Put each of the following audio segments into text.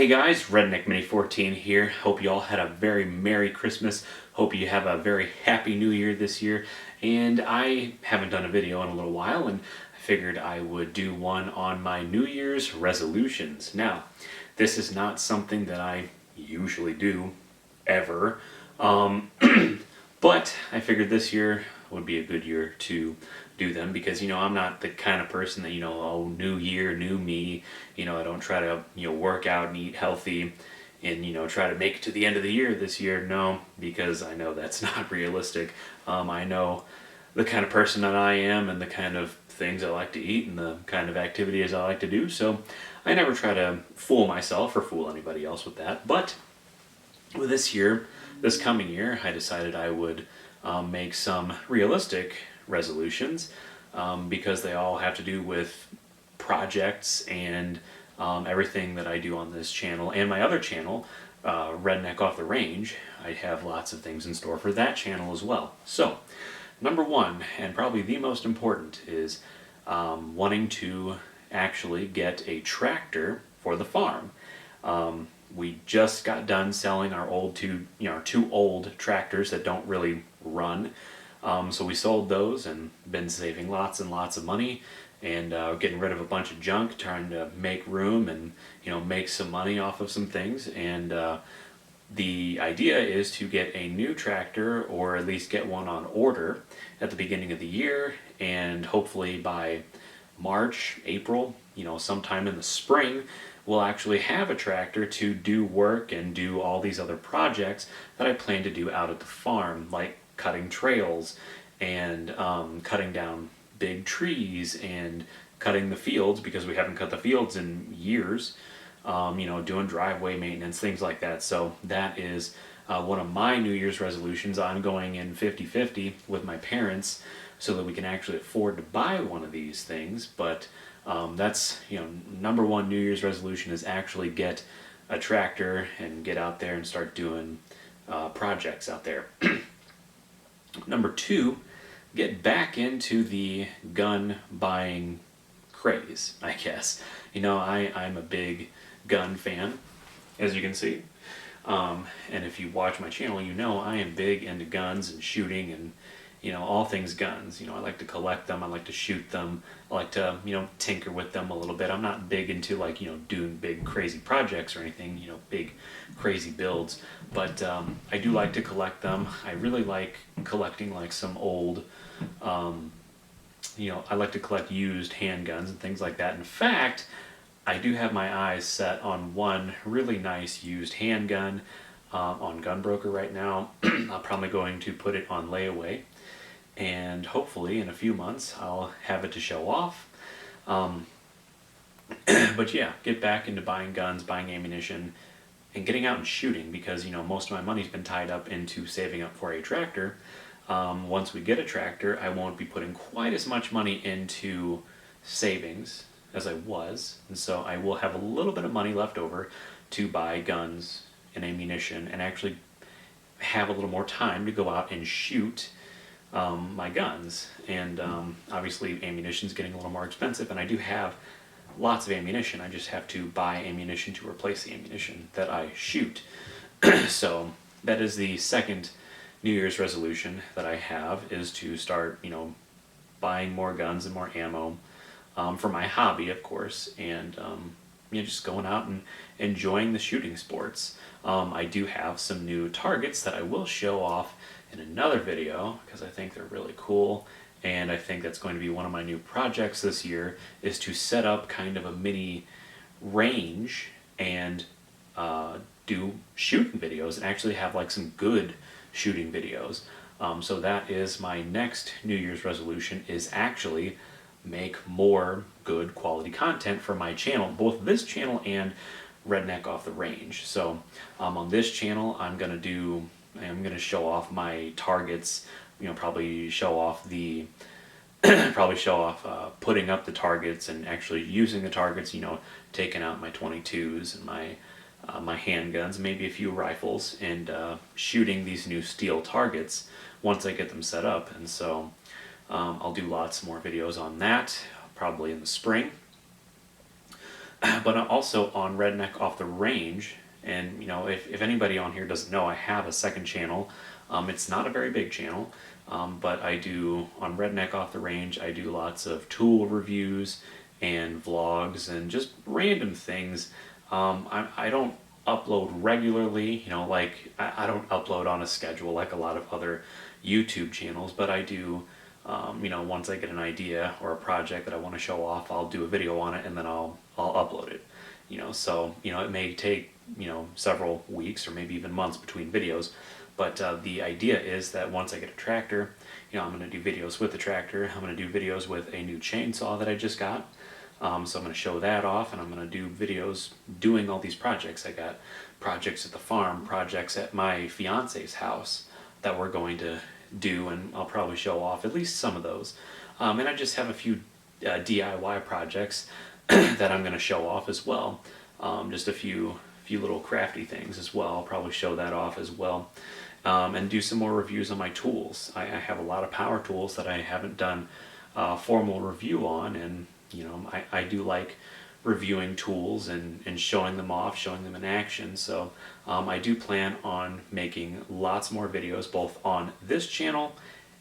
Hey guys, Redneck Mini 14 here. Hope you all had a very Merry Christmas. Hope you have a very Happy New Year this year. And I haven't done a video in a little while, and I figured I would do one on my New Year's resolutions. Now, this is not something that I usually do, ever. But I figured this year would be a good year to do them because, I'm not the kind of person that, oh, new year, new me. I don't try to, work out and eat healthy and, try to make it to the end of the year this year. No, because I know that's not realistic. I know the kind of person that I am and the kind of things I like to eat and the kind of activities I like to do. So I never try to fool myself or fool anybody else with that. But with this coming year, I decided I would make some realistic resolutions because they all have to do with projects and everything that I do on this channel and my other channel, Redneck Off the Range. I have lots of things in store for that channel as well. So, number one, and probably the most important, is wanting to actually get a tractor for the farm. We just got done selling our our two old tractors that don't really run. So we sold those and been saving lots and lots of money and getting rid of a bunch of junk, trying to make room and make some money off of some things. And the idea is to get a new tractor, or at least get one on order at the beginning of the year, and hopefully by March, April, sometime in the spring, we'll actually have a tractor to do work and do all these other projects that I plan to do out at the farm, like cutting trails and cutting down big trees and cutting the fields, because we haven't cut the fields in years, doing driveway maintenance, things like that. So that is one of my New Year's resolutions. I'm going in 50-50 with my parents so that we can actually afford to buy one of these things. But that's, number one New Year's resolution is actually get a tractor and get out there and start doing projects out there. Number two, get back into the gun buying craze, I guess. I'm a big gun fan, as you can see. And if you watch my channel, I am big into guns and shooting and all things guns. I like to collect them, I like to shoot them, I like to, tinker with them a little bit. I'm not big into doing big crazy projects or anything, big crazy builds, but I do like to collect them. I really like collecting some old, I like to collect used handguns and things like that. In fact, I do have my eyes set on one really nice used handgun on Gunbroker right now. I'm probably going to put it on layaway, and hopefully in a few months I'll have it to show off. But yeah, get back into buying guns, buying ammunition, and getting out and shooting, because most of my money's been tied up into saving up for a tractor. Once we get a tractor, I won't be putting quite as much money into savings as I was, and so I will have a little bit of money left over to buy guns and ammunition and actually have a little more time to go out and shoot my guns. And obviously ammunition's getting a little more expensive, and I do have lots of ammunition. I just have to buy ammunition to replace the ammunition that I shoot. So that is the second New Year's resolution that I have, is to start buying more guns and more ammo for my hobby, of course, and just going out and enjoying the shooting sports. I do have some new targets that I will show off in another video because I think they're really cool, and I think that's going to be one of my new projects this year, is to set up kind of a mini range and do shooting videos and actually have some good shooting videos. So that is my next New Year's resolution, is actually make more good quality content for my channel, both this channel and Redneck Off the Range. So on this channel I'm going to show off my targets, probably show off putting up the targets and actually using the targets, taking out my 22s and my handguns, maybe a few rifles, and shooting these new steel targets once I get them set up. And so I'll do lots more videos on that, probably in the spring. but also on Redneck Off the Range. And you know, if anybody on here doesn't know, I have a second channel. It's not a very big channel, but I do on Redneck Off the Range. I do lots of tool reviews and vlogs and just random things. I don't upload regularly, you know, like I don't upload on a schedule like a lot of other YouTube channels, but I do. You know, once I get an idea or a project that I want to show off, I'll do a video on it and then I'll upload it. You know, so you know it may take several weeks or maybe even months between videos, but the idea is that once I get a tractor, I'm going to do videos with the tractor. I'm going to do videos with a new chainsaw that I just got. So I'm going to show that off, and I'm going to do videos doing all these projects. I got projects at the farm, projects at my fiance's house that we're going to do, and I'll probably show off at least some of those. And I just have a few DIY projects that I'm going to show off as well. Just a few little crafty things as well. I'll probably show that off as well. And do some more reviews on my tools. I have a lot of power tools that I haven't done a formal review on, and I do like reviewing tools and showing them off, showing them in action. So I do plan on making lots more videos both on this channel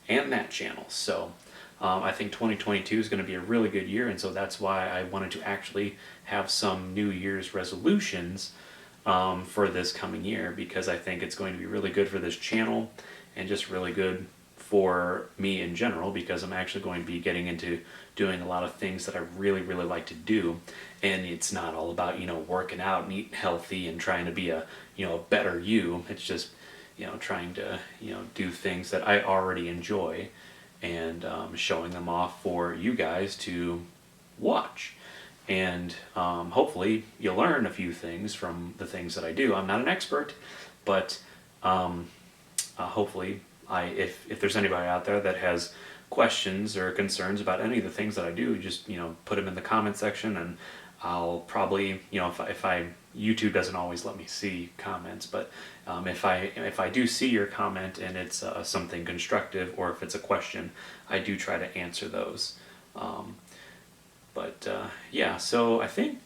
and that channel. So I think 2022 is going to be a really good year, and so that's why I wanted to actually have some New Year's resolutions for this coming year, because I think it's going to be really good for this channel and just really good for me in general, because I'm actually going to be getting into doing a lot of things that I really like to do, and it's not all about working out and eating healthy and trying to be a a better you. It's just trying to do things that I already enjoy and showing them off for you guys to watch. And hopefully you'll learn a few things from the things that I do. I'm not an expert, but hopefully if there's anybody out there that has questions or concerns about any of the things that I do, just put them in the comment section, and I'll probably if I YouTube doesn't always let me see comments, but if I do see your comment and it's something constructive, or if it's a question, I do try to answer those. Yeah, so I think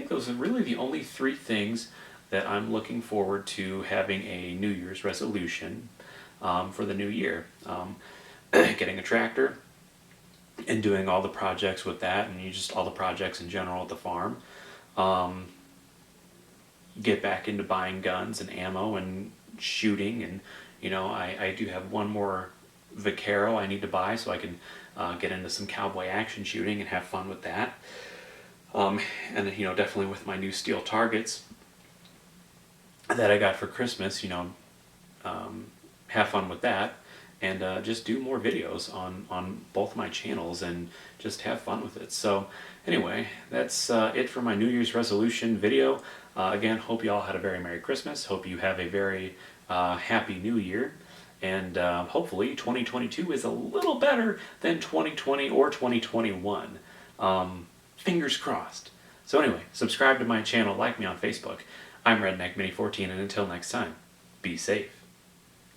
those are really the only three things that I'm looking forward to having a New Year's resolution for the new year. Getting a tractor and doing all the projects with that, and just all the projects in general at the farm. Get back into buying guns and ammo and shooting, and I do have one more Vaquero I need to buy so I can get into some cowboy action shooting and have fun with that. And definitely with my new steel targets that I got for Christmas, have fun with that, and just do more videos on both my channels and just have fun with it. So anyway, that's it for my New Year's resolution video. Again, hope you all had a very Merry Christmas. Hope you have a very Happy New Year. And hopefully 2022 is a little better than 2020 or 2021. Fingers crossed. So anyway, subscribe to my channel, like me on Facebook. I'm Redneck Mini 14, and until next time, be safe.